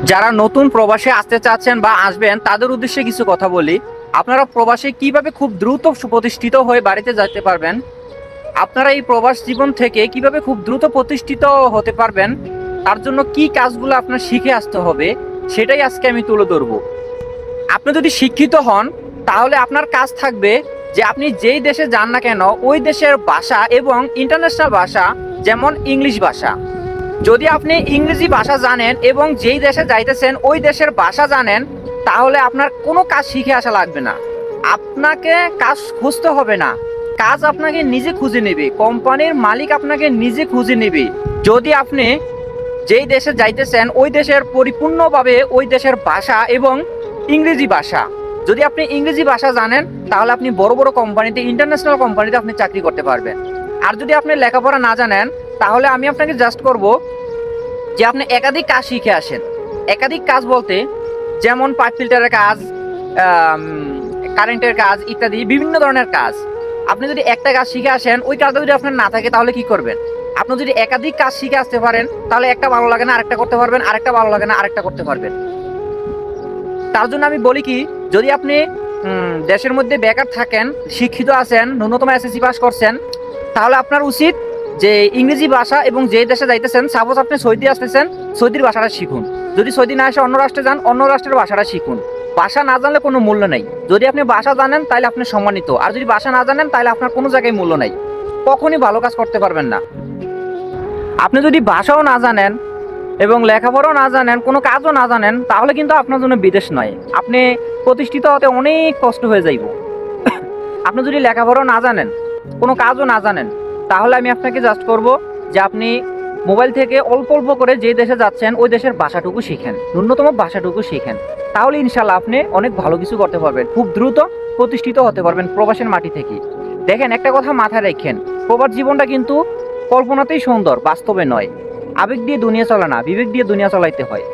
যারা নতুন প্রবাসে আসতে চাচ্ছেন বা আসবেন তাদের উদ্দেশ্যে কিছু কথা বলি। আপনারা প্রবাসে কিভাবে খুব দ্রুত সুপ্রতিষ্ঠিত হয়ে বাড়িতে যেতে পারবেন, আপনারা এই প্রবাস জীবন থেকে কিভাবে খুব দ্রুত প্রতিষ্ঠিত হতে পারবেন, তার জন্য কি কাজগুলো আপনার শিখে আসতে হবে, সেটাই আজকে আমি তুলে ধরবো। আপনি যদি শিক্ষিত হন তাহলে আপনার কাজ থাকবে যে আপনি যেই দেশে যান না কেন ওই দেশের ভাষা এবং ইন্টারন্যাশনাল ভাষা, যেমন ইংলিশ ভাষা। যদি আপনি ইংরেজি ভাষা জানেন এবং যেই দেশে যাইতেছেন ওই দেশের ভাষা জানেন, তাহলে আপনার কোনো কাজ শিখে আসা লাগবে না। আপনাকে কাজ খুঁজতে হবে না, কাজ আপনাকে নিজে খুঁজে নেবে, কোম্পানির মালিক আপনাকে নিজে খুঁজে নেবে। যদি আপনি যেই দেশে যাইতেছেন ওই দেশের পরিপূর্ণভাবে ওই দেশের ভাষা এবং ইংরেজি ভাষা, যদি আপনি ইংরেজি ভাষা জানেন তাহলে আপনি বড় বড় কোম্পানিতে, ইন্টারন্যাশনাল কোম্পানিতে আপনি চাকরি করতে পারবেন। আর যদি আপনি লেখাপড়া না জানেন তাহলে আমি আপনাকে জাস্ট করব যে আপনি একাধিক কাজ শিখে আসেন। একাধিক কাজ বলতে যেমন পাইপ ফিল্টারের কাজ, কারেন্টের কাজ ইত্যাদি বিভিন্ন ধরনের কাজ। আপনি যদি একটা কাজ শিখে আসেন, ওই কাজটা যদি আপনার না থাকে তাহলে কি করবেন? আপনি যদি একাধিক কাজ শিখে আসতে পারেন তাহলে একটা ভালো লাগে না আরেকটা করতে পারবেন, আরেকটা ভালো লাগে না আরেকটা করতে পারবেন। তার জন্য আমি বলি কি, যদি আপনি দেশের মধ্যে বেকার থাকেন, শিক্ষিত আছেন, ন্যূনতম এসএসসি পাস করছেন, তাহলে আপনার উচিত যে ইংরেজি ভাষা এবং যে দেশে যাইতেছেন, সাপোজ আপনি সৌদি আসতেছেন, সৌদির ভাষাটা শিখুন। যদি সৌদি না এসে অন্য রাষ্ট্রে যান, অন্য রাষ্ট্রের ভাষাটা শিখুন। ভাষা না জানলে কোনো মূল্য নেই। যদি আপনি ভাষা জানেন তাহলে আপনি সম্মানিত, আর যদি ভাষা না জানেন তাহলে আপনার কোনো জায়গায় মূল্য নেই, কখনই ভালো কাজ করতে পারবেন না। আপনি যদি ভাষাও না জানেন এবং লেখাপড়াও না জানেন, কোনো কাজও না জানেন, তাহলে কিন্তু আপনার জন্য বিদেশ নয়। আপনি প্রতিষ্ঠিত হতে অনেক কষ্ট হয়ে যাইব। আপনি যদি লেখাপড়াও না জানেন, কোনো কাজও না জানেন, তাহলে আমি আপনাকে জাস্ট করব যে আপনি মোবাইল থেকে অল্প অল্প করে যে দেশে যাচ্ছেন ওই দেশের ভাষাটুকু শিখেন, ন্যূনতম ভাষাটুকু শিখেন। তাহলে ইনশাল্লাহ আপনি অনেক ভালো কিছু করতে পারবেন, খুব দ্রুত প্রতিষ্ঠিত হতে পারবেন প্রবাসের মাটি থেকে। দেখেন, একটা কথা মাথায় রাখেন, প্রবাস জীবনটা কিন্তু কল্পনাতেই সুন্দর, বাস্তবে নয়। আবেগ দিয়ে দুনিয়া চলে না, বিবেক দিয়ে দুনিয়া চালাইতে হয়।